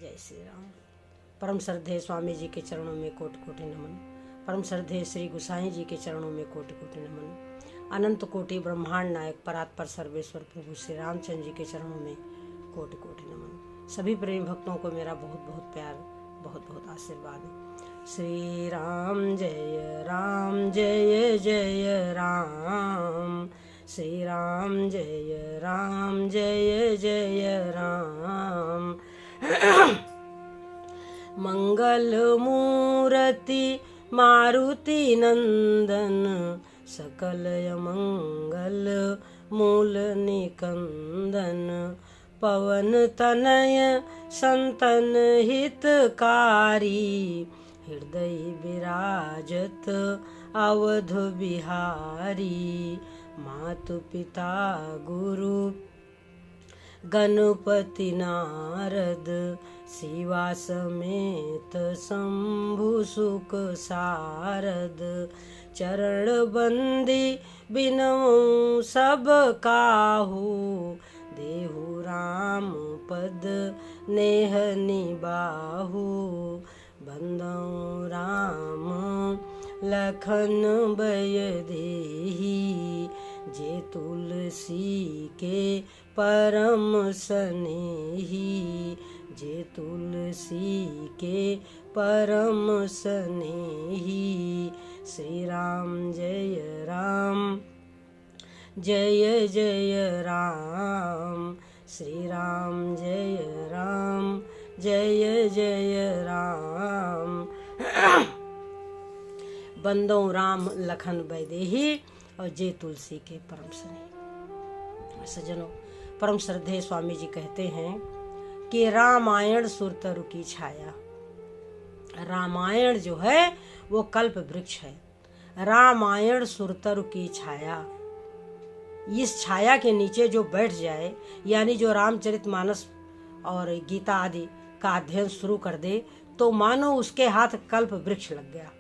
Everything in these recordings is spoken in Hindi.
जय श्री राम। परम श्रद्धेय स्वामी जी के चरणों में कोटि कोटि नमन। परम श्रद्धेय श्री गोसाई जी के चरणों में कोटि कोटि नमन। अनंत कोटि ब्रह्मांड नायक परात्पर सर्वेश्वर प्रभु श्री रामचंद्र जी के चरणों में कोटि कोटि नमन। सभी प्रेम भक्तों को मेरा बहुत बहुत प्यार, बहुत बहुत आशीर्वाद। श्री राम जय जय राम। श्री राम जय जय राम। मंगल मूर्ति मारुति नंदन, सकल मंगल मूल निकंदन। पवन तनय संतन हितकारी, हृदय विराजत अवध बिहारी। मातु पिता गुरु गणपति नारद, शिवा समेत शंभु सुख सारद। चरण बंदी बिनऊ सब काहू, देहु राम पद नेह निबाहु। बंदौ राम लखन बय देहि, जे तुलसी के परम सनेही। जे तुलसी के परम सनेही। श्री राम जय राम जय जय राम। श्री राम जय राम जय जय राम। बंदो राम लखन बैदेही, और जे तुलसी के परम सनेही। सज्जनों, परम श्रद्धेय स्वामी जी कहते हैं कि रामायण सुरतरु की छाया। रामायण जो है वो कल्प वृक्ष है। रामायण सुरतरु की छाया, इस छाया के नीचे जो बैठ जाए, यानी जो रामचरितमानस और गीता आदि का अध्ययन शुरू कर दे, तो मानो उसके हाथ कल्प वृक्ष लग गया।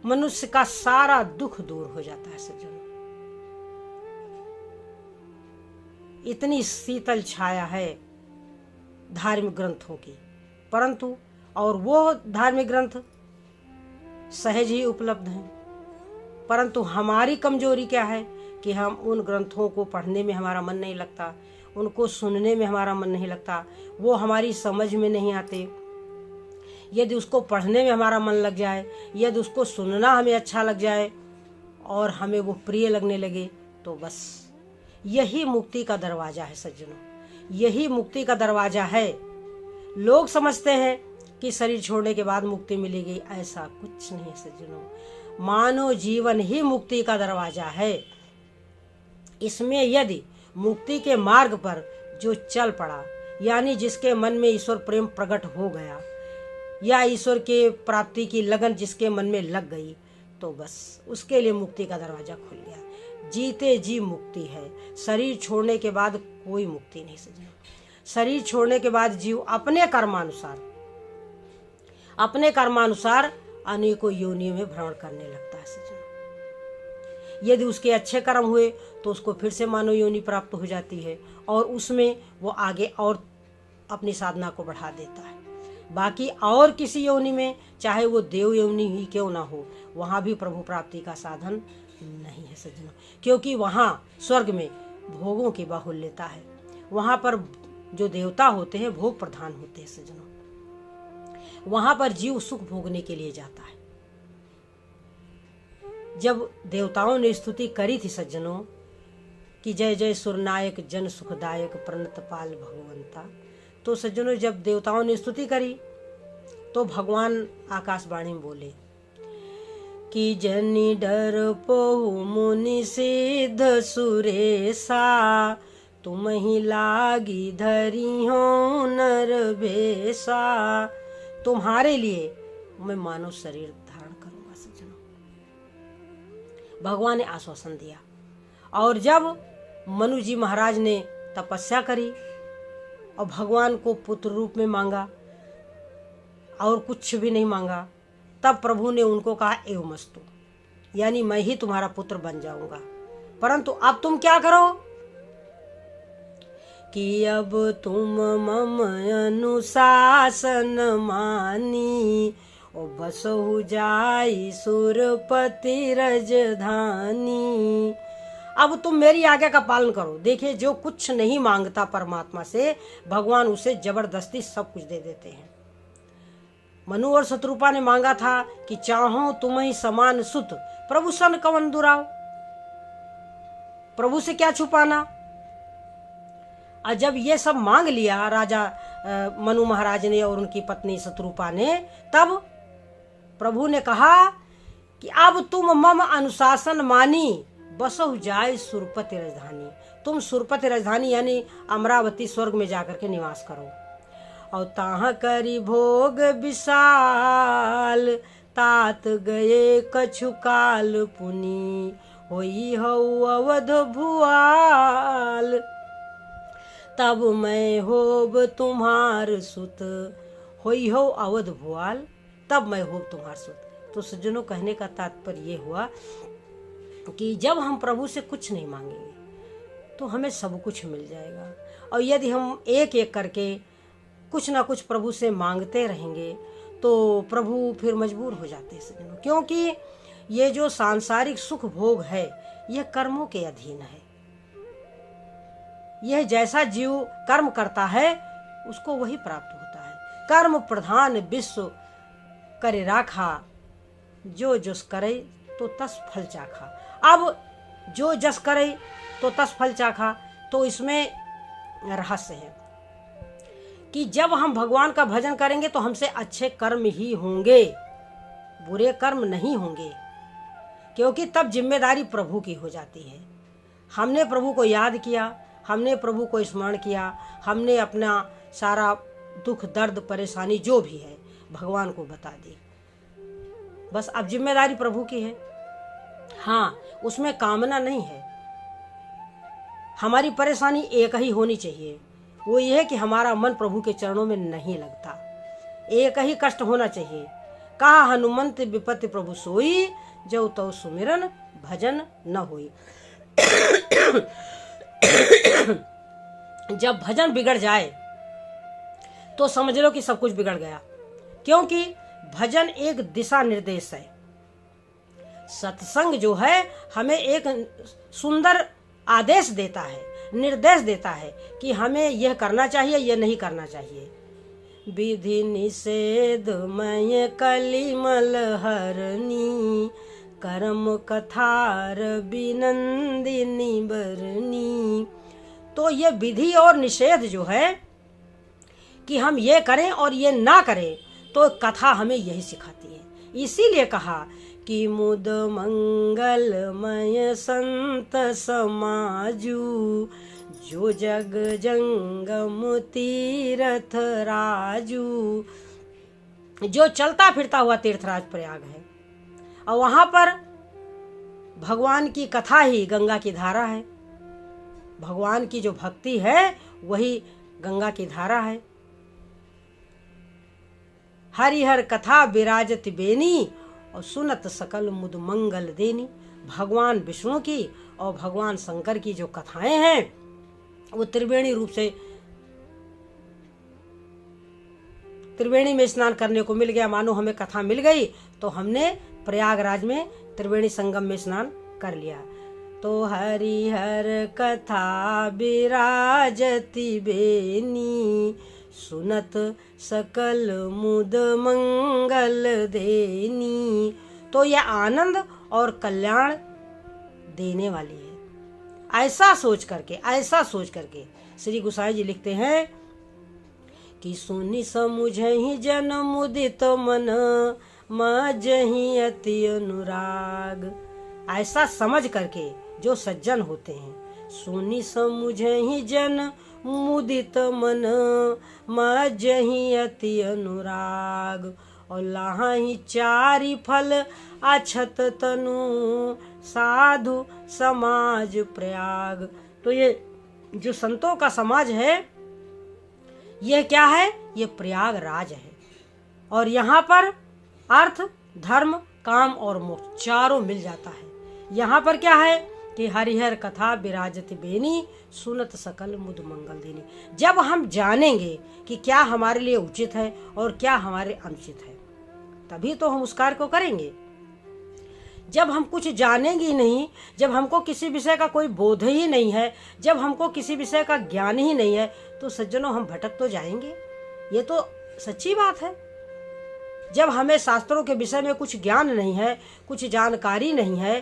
मनुष्य का सारा दुख दूर हो जाता है सज्जनों। इतनी शीतल छाया है धार्मिक ग्रंथों की, परंतु और वो धार्मिक ग्रंथ सहज ही उपलब्ध हैं, परंतु हमारी कमजोरी क्या है कि हम उन ग्रंथों को पढ़ने में हमारा मन नहीं लगता, उनको सुनने में हमारा मन नहीं लगता, वो हमारी समझ में नहीं आते। यदि उसको पढ़ने में हमारा मन लग जाए, यदि उसको सुनना हमें अच्छा लग जाए और हमें वो प्रिय लगने लगे, तो बस यही मुक्ति का दरवाजा है सज्जनों। यही मुक्ति का दरवाजा है। लोग समझते हैं कि शरीर छोड़ने के बाद मुक्ति मिलेगी, ऐसा कुछ नहीं है सज्जनों। मानव जीवन ही मुक्ति का दरवाजा है। इसमें यदि मुक्ति के मार्ग पर जो चल पड़ा, यानी जिसके मन में ईश्वर प्रेम प्रकट हो गया, या ईश्वर के प्राप्ति की लगन जिसके मन में लग गई, तो बस उसके लिए मुक्ति का दरवाजा खुल गया। जीते जी मुक्ति है। शरीर छोड़ने के बाद कोई मुक्ति नहीं सज्जनों। शरीर छोड़ने के बाद जीव अपने कर्मानुसार अनेकों योनियों में भ्रमण करने लगता है सज्जनों। यदि उसके अच्छे कर्म हुए तो उसको फिर से मानव योनि प्राप्त हो जाती है, और उसमें वो आगे और अपनी साधना को बढ़ा देता है। बाकी और किसी योनि में, चाहे वो देव योनि ही क्यों ना हो, वहाँ भी प्रभु प्राप्ति का साधन नहीं है सज्जनों, क्योंकि वहाँ स्वर्ग में भोगों की बाहुल्यता है। वहाँ पर जो देवता होते हैं भोग प्रधान होते हैं सज्जनों। वहाँ पर जीव सुख भोगने के लिए जाता है। जब देवताओं ने स्तुति करी थी सज्जनों कि जय जय सुरनायक जन सुखदायक प्रणत पाल भगवंता, तो सज्जनों जब देवताओं ने स्तुति करी तो भगवान आकाशवाणी में बोले कि जनि डर पोहु मुनि सिद्ध सुरेशा, तुम ही लागी धरी हो नर भेषा। तुम्हारे लिए मैं मानव शरीर धारण करूंगा सज्जनों। भगवान ने आश्वासन दिया। और जब मनु जी महाराज ने तपस्या करी और भगवान को पुत्र रूप में मांगा और कुछ भी नहीं मांगा, तब प्रभु ने उनको कहा एवमस्तु, यानी मैं ही तुम्हारा पुत्र बन जाऊंगा। परंतु अब तुम क्या करो कि अब तुम मम अनुशासन मानी, ओ बसहु जाई सुरपति रजधानी। अब तुम मेरी आज्ञा का पालन करो। देखिए, जो कुछ नहीं मांगता परमात्मा से, भगवान उसे जबरदस्ती सब कुछ दे देते हैं। मनु और शत्रुपा ने मांगा था कि चाहो तुम्हें समान सुत, प्रभु सन कवन दुराव। प्रभु से क्या छुपाना। और जब ये सब मांग लिया राजा मनु महाराज ने और उनकी पत्नी शत्रुपा ने, तब प्रभु ने कहा कि अब तुम मम अनुशासन मानी, बसहु जाए सुरपति राजधानी। तुम सुरपति राजधानी यानी अमरावती स्वर्ग में जाकर के निवास करो। और ताह करी भोग विशाल, तात गए कछु काल पुनी, होई हऊ अवध भुआल। तब मैं होब तुम्हार सुत, होई हो अवध भुआल, तब मैं होब तुम्हार सुत। तो सज्जनों, कहने का तात्पर्य ये हुआ कि जब हम प्रभु से कुछ नहीं मांगेंगे तो हमें सब कुछ मिल जाएगा। और यदि हम एक एक करके कुछ ना कुछ प्रभु से मांगते रहेंगे तो प्रभु फिर मजबूर हो जाते हैं सज्जनों, क्योंकि ये जो सांसारिक सुख भोग है यह कर्मों के अधीन है। यह जैसा जीव कर्म करता है उसको वही प्राप्त होता है। कर्म प्रधान विश्व करे राखा, जो जस करे तो तस फल चाखा। अब जो जस करे तो तस फल चाखा, तो इसमें रहस्य है कि जब हम भगवान का भजन करेंगे तो हमसे अच्छे कर्म ही होंगे, बुरे कर्म नहीं होंगे, क्योंकि तब जिम्मेदारी प्रभु की हो जाती है। हमने प्रभु को याद किया, हमने प्रभु को स्मरण किया, हमने अपना सारा दुख दर्द परेशानी जो भी है भगवान को बता दी, बस अब जिम्मेदारी प्रभु की है। हाँ, उसमें कामना नहीं है। हमारी परेशानी एक ही होनी चाहिए, वो ये है कि हमारा मन प्रभु के चरणों में नहीं लगता। एक ही कष्ट होना चाहिए। कहा हनुमंत विपत्ति प्रभु सोई, जो तो सुमिरन भजन न होई। जब भजन बिगड़ जाए तो समझ लो कि सब कुछ बिगड़ गया, क्योंकि भजन एक दिशा निर्देश है। सत्संग जो है हमें एक सुंदर आदेश देता है, निर्देश देता है कि हमें यह करना चाहिए, यह नहीं करना चाहिए। विधि निषेध मय कलिमल हरनी, कर्म कथार बिनंदिनी बरनी। तो ये विधि और निषेध जो है कि हम ये करें और ये ना करें, तो कथा हमें यही सिखाती है। इसीलिए कहा कि मुद मंगलमय संत समाजू, जो जग जंगम तीर्थ राजू। जो चलता फिरता हुआ तीर्थराज प्रयाग है, और वहां पर भगवान की कथा ही गंगा की धारा है। भगवान की जो भक्ति है वही गंगा की धारा है। हरिहर कथा विराजत बेनी, और सुनत सकल मुद मंगल देनी। भगवान विष्णु की और भगवान शंकर की जो कथाएं हैं वो त्रिवेणी रूप से, त्रिवेणी में स्नान करने को मिल गया। मानो हमें कथा मिल गई तो हमने प्रयागराज में त्रिवेणी संगम में स्नान कर लिया। तो हरिहर कथा विराजति बेनी, सुनत सकल मुद मंगल देनी। तो यह आनंद और कल्याण देने वाली है। ऐसा सोच करके श्री गोसाई जी लिखते हैं कि सुनि समुझहि जन मुदित मन, मजहि अति अनुराग। ऐसा समझ करके जो सज्जन होते हैं, सुनि समुझहि जन मुदित मन, मजहि अति अनुराग। और लाहि चारि फल अछत तनु, साधु समाज प्रयाग। तो ये जो संतों का समाज है ये क्या है? ये प्रयागराज है। और यहाँ पर अर्थ, धर्म, काम और मोक्ष चारों मिल जाता है। यहाँ पर क्या है कि हरिहर कथा विराजत बेनी, सुनत सकल मुद मंगल देनी। जब हम जानेंगे कि क्या हमारे लिए उचित है और क्या हमारे अनुचित है, तभी तो हम उस कार्य को करेंगे। जब हम कुछ जानेंगे ही नहीं, जब हमको किसी विषय का कोई बोध ही नहीं है, जब हमको किसी विषय का ज्ञान ही नहीं है, तो सज्जनों हम भटक तो जाएंगे। ये तो सच्ची बात है। जब हमें शास्त्रों के विषय में कुछ ज्ञान नहीं है, कुछ जानकारी नहीं है,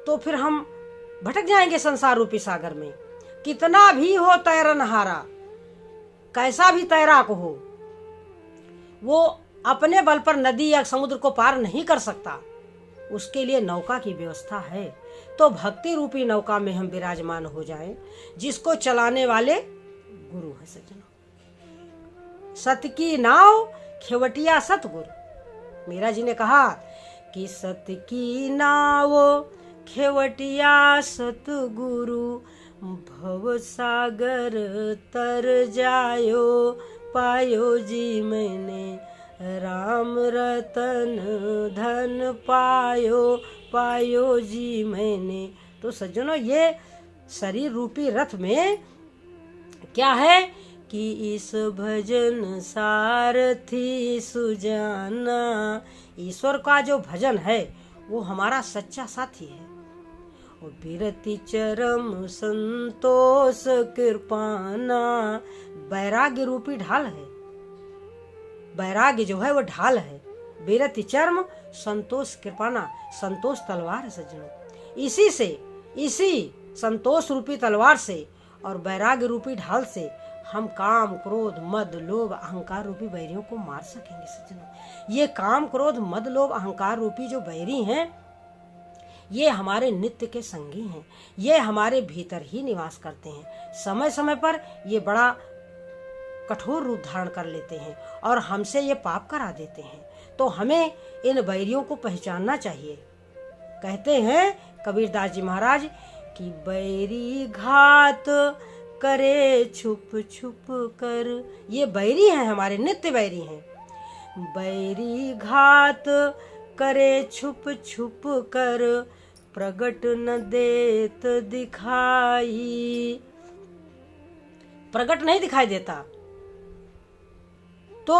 तो फिर हम भटक जाएंगे संसार रूपी सागर में। कितना भी हो तैरनहारा, कैसा भी तैराक हो, वो अपने बल पर नदी या समुद्र को पार नहीं कर सकता। उसके लिए नौका की व्यवस्था है। तो भक्ति रूपी नौका में हम विराजमान हो जाएं, जिसको चलाने वाले गुरु है सज्जनों। सत की नाव खेवटिया सतगुरु। मीरा जी ने कहा कि सत की नाव खेवटिया सतगुरु, भव सागर तर जायो पायो जी मैंने, राम रतन धन पायो पायो जी मैंने। तो सज्जनों, ये शरीर रूपी रथ में क्या है कि इस भजन सारथी सुजाना। ईश्वर का जो भजन है वो हमारा सच्चा साथी है। और बिरति चरम संतोष कृपाना, वैराग्य रूपी ढाल है। वैराग्य जो है वो ढाल है। बिरति चर्म संतोष कृपाना, संतोष तलवार है सज्जनों। इसी संतोष रूपी तलवार से और वैराग्य रूपी ढाल से हम काम क्रोध मद लोभ अहंकार रूपी बैरियों को मार सकेंगे सज्जनों। ये काम क्रोध मद लोभ अहंकार रूपी जो बैरी हैं, ये हमारे नित्य के संगी हैं। ये हमारे भीतर ही निवास करते हैं। समय समय पर ये बड़ा कठोर रूप धारण कर लेते हैं और हमसे ये पाप करा देते हैं। तो हमें इन बैरियों को पहचानना चाहिए। कहते हैं कबीरदास जी महाराज कि बैरी घात करे छुप छुप कर। ये बैरी हैं, हमारे नित्य बैरी हैं। बैरी घात करे छुप छुप कर, प्रगट न देत दिखाई। प्रगट नहीं दिखाई देता। तो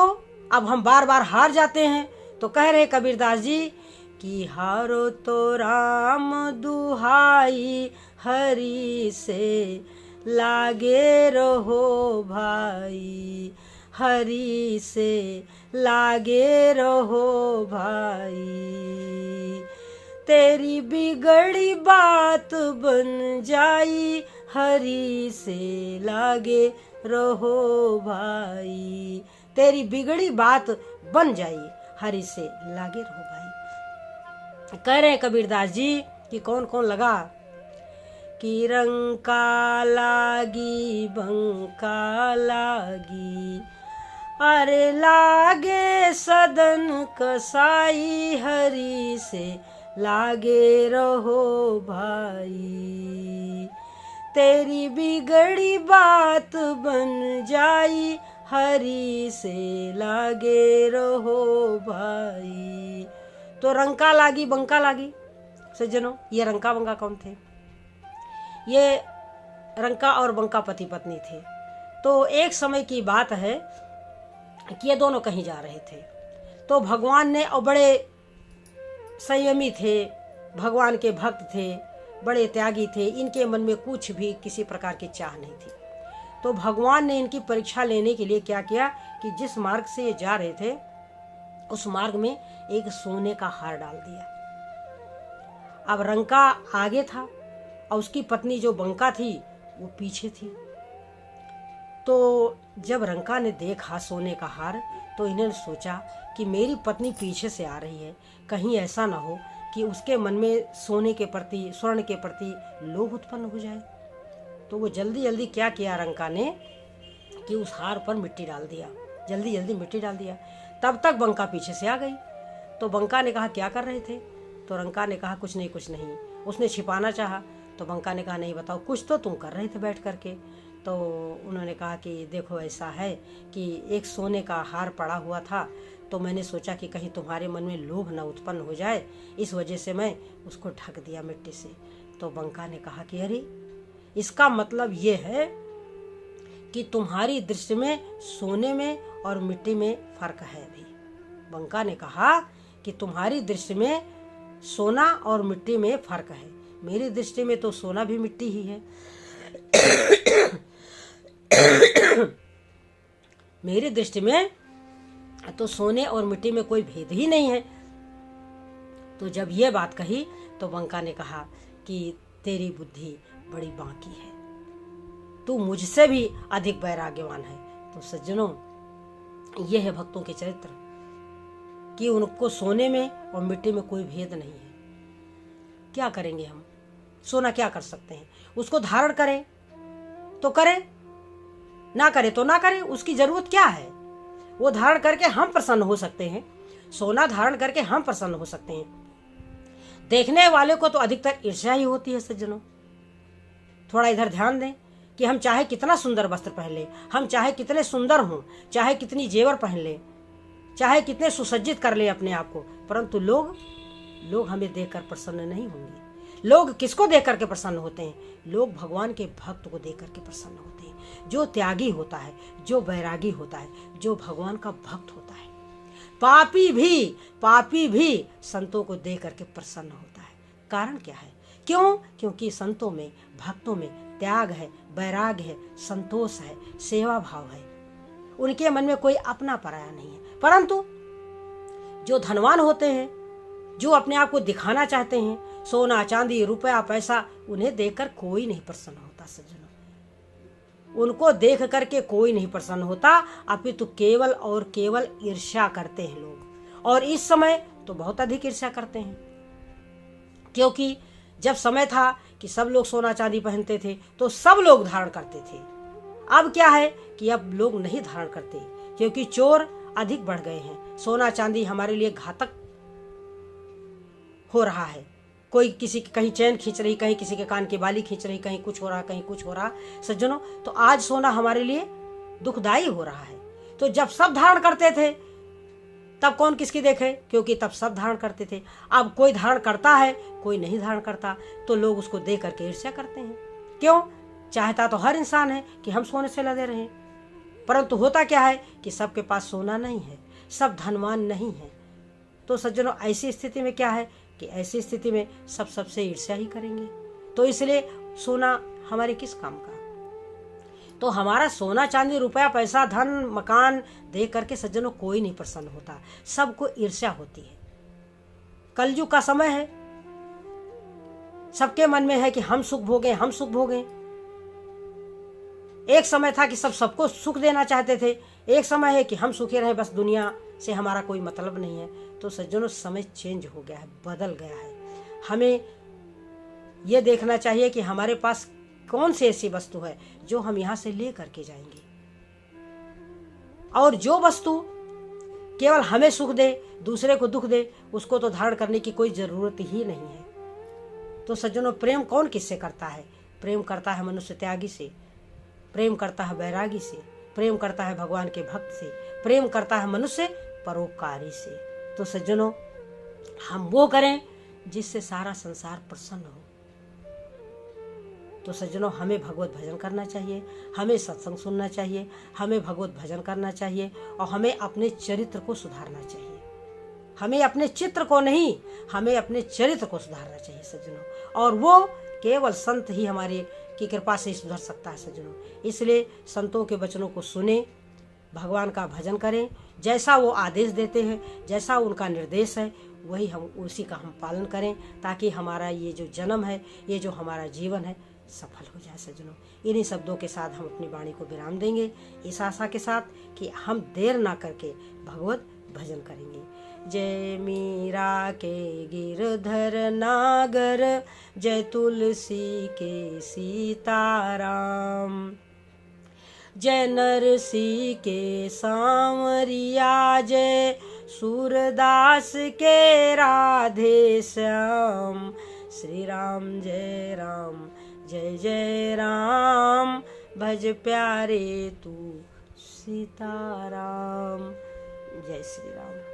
अब हम बार बार हार जाते हैं। तो कह रहे कबीरदास जी कि हारो तो राम दुहाई, हरि से लागे रहो भाई, हरि से लागे रहो भाई। तेरी बिगड़ी बात बन जाई, हरि से लागे रहो भाई। तेरी बिगड़ी बात बन जाई, हरि से लागे रहो भाई। कह रहे कबीरदास जी कि कौन कौन लगा कि रंका लागी बंका लागी, अरे लागे सदन कसाई, हरि से लागे रहो भाई। तेरी बिगड़ी बात बन जाई, हरि से लागे रहो भाई। तो रंका लागी बंका लागी सज्जनों, ये रंका बंका कौन थे? ये रंका और बंका पति पत्नी थे। तो एक समय की बात है कि ये दोनों कहीं जा रहे थे। तो भगवान ने, और बड़े संयमी थे, भगवान के भक्त थे, बड़े त्यागी थे, इनके मन में कुछ भी किसी प्रकार की चाह नहीं थी। तो भगवान ने इनकी परीक्षा लेने के लिए क्या किया कि जिस मार्ग से ये जा रहे थे उस मार्ग में एक सोने का हार डाल दिया। अब रंका आगे था और उसकी पत्नी जो बंका थी वो पीछे थी। तो जब रंका ने देखा सोने का हार, तो इन्होंने सोचा कि मेरी पत्नी पीछे से आ रही है, कहीं ऐसा ना हो कि उसके मन में सोने के प्रति, स्वर्ण के प्रति लोभ उत्पन्न हो जाए। तो वो जल्दी जल्दी क्या किया रंका ने कि उस हार पर मिट्टी डाल दिया, जल्दी जल्दी मिट्टी डाल दिया। तब तक बंका पीछे से आ गई। तो बंका ने कहा क्या कर रहे थे? तो रंका ने कहा कुछ नहीं कुछ नहीं। उसने छिपाना चाहा तो बंका ने कहा नहीं बताओ, कुछ तो तुम कर रहे थे बैठ करके। तो उन्होंने कहा कि देखो ऐसा है कि एक सोने का हार पड़ा हुआ था, तो मैंने सोचा कि कहीं तुम्हारे मन में लोभ न उत्पन्न हो जाए, इस वजह से मैं उसको ढक दिया मिट्टी से। तो बंका ने कहा कि अरे इसका मतलब ये है कि तुम्हारी दृष्टि में सोने में और मिट्टी में फर्क है भी। बंका ने कहा कि तुम्हारी दृष्टि में सोना और मिट्टी में फर्क है, मेरी दृष्टि में तो सोना भी मिट्टी ही है। मेरी दृष्टि में तो सोने और मिट्टी में कोई भेद ही नहीं है। तो जब ये बात कही तो बंका ने कहा कि तेरी बुद्धि बड़ी बांकी है, तू मुझसे भी अधिक वैराग्यवान है। तो सज्जनों, ये है भक्तों के चरित्र कि उनको सोने में और मिट्टी में कोई भेद नहीं है। क्या करेंगे हम? सोना क्या कर सकते हैं? उसको धारण करें तो करें, ना करे तो ना करे, उसकी जरूरत क्या है? वो धारण करके हम प्रसन्न हो सकते हैं, सोना धारण करके हम प्रसन्न हो सकते हैं। देखने वाले को तो अधिकतर ईर्ष्या ही होती है सज्जनों। थोड़ा इधर ध्यान दें कि हम चाहे कितना सुंदर वस्त्र पहन ले, हम चाहे कितने सुंदर हों, चाहे कितनी जेवर पहन ले, चाहे कितने सुसज्जित कर ले अपने आप को, परंतु लोग हमें देखकर प्रसन्न नहीं होंगे। लोग किसको देख करके प्रसन्न होते हैं? लोग भगवान के भक्त को देख करके प्रसन्न होते हैं। जो त्यागी होता है, जो वैरागी होता है, जो भगवान का भक्त होता है। पापी भी संतों को देख करके प्रसन्न होता है। कारण क्या है? क्यों? क्योंकि संतों में, भक्तों में त्याग है, वैराग है, संतोष है, सेवा भाव है। उनके मन में कोई अपना पराया नहीं है। परंतु जो धनवान होते हैं, जो अपने आप को दिखाना चाहते हैं, सोना चांदी रुपया पैसा, उन्हें देखकर कोई नहीं प्रसन्न होता सज्जनों। उनको देख करके कोई नहीं प्रसन्न होता, अपितु केवल और केवल ईर्ष्या करते हैं लोग। और इस समय तो बहुत अधिक ईर्ष्या करते हैं, क्योंकि जब समय था कि सब लोग सोना चांदी पहनते थे तो सब लोग धारण करते थे। अब क्या है कि अब लोग नहीं धारण करते, क्योंकि चोर अधिक बढ़ गए हैं। सोना चांदी हमारे लिए घातक हो रहा है। कोई किसी की कहीं चैन खींच रही, कहीं किसी के कान की बाली खींच रही, कहीं कुछ हो रहा, कहीं कुछ हो रहा। सज्जनों, तो आज सोना हमारे लिए दुखदाई हो रहा है। तो जब सब धारण करते थे तब कौन किसकी देखे? क्योंकि तब सब धारण करते थे। अब कोई धारण करता है, कोई नहीं धारण करता, तो लोग उसको देख करके ईर्ष्या करते हैं। क्यों? चाहता तो हर इंसान है कि हम सोने से लदे रहें, परंतु होता क्या है कि सबके पास सोना नहीं है, सब धनवान नहीं है। तो सज्जनों, ऐसी स्थिति में क्या है कि ऐसी स्थिति में सब सबसे ईर्ष्या ही करेंगे। तो इसलिए सोना हमारे किस काम का? तो हमारा सोना चांदी रुपया पैसा धन मकान देख करके सज्जनों कोई नहीं प्रसन्न होता, सबको ईर्ष्या होती है। कलयुग का समय है, सबके मन में है कि हम सुख भोगें, हम सुख भोगें। एक समय था कि सबको सुख देना चाहते थे, एक समय है कि हम सुखी रहे, बस दुनिया से हमारा कोई मतलब नहीं है। तो सज्जनों, समय चेंज हो गया है, बदल गया है। हमें यह देखना चाहिए कि हमारे पास कौन सी ऐसी वस्तु है जो हम यहाँ से ले करके जाएंगे, और जो वस्तु केवल हमें सुख दे, दूसरे को दुख दे, उसको तो धारण करने की कोई जरूरत ही नहीं है। तो सज्जनों, प्रेम कौन किससे करता है? प्रेम करता है मनुष्य त्यागी से, प्रेम करता है वैरागी से, प्रेम करता है भगवान के भक्त से, प्रेम करता है मनुष्य परोपकारी से। तो सज्जनों, हम वो करें जिससे सारा संसार प्रसन्न हो। तो सज्जनों, हमें भगवत भजन करना चाहिए, हमें सत्संग सुनना चाहिए, हमें भगवत भजन करना चाहिए, और हमें अपने चरित्र को सुधारना चाहिए। हमें अपने चित्र को नहीं, हमें अपने चरित्र को सुधारना चाहिए सज्जनों। और वो केवल संत ही हमारे की कृपा से सुधर सकता है सज्जनों। इसलिए संतों के वचनों को सुने, भगवान का भजन करें, जैसा वो आदेश देते हैं, जैसा उनका निर्देश है, वही हम उसी का हम पालन करें, ताकि हमारा ये जो जन्म है, ये जो हमारा जीवन है, सफल हो जाए सज्जनों। इन्हीं शब्दों के साथ हम अपनी वाणी को विराम देंगे, इस आशा के साथ कि हम देर ना करके भगवत भजन करेंगे। जय मीरा के गिरधर नागर, जय तुलसी के सीताराम, जय नरसी के सांवरिया, जय सूरदास के राधे श्याम। श्री राम जय राम, जय जय राम, भज प्यारे तू सीताराम। जय श्री राम।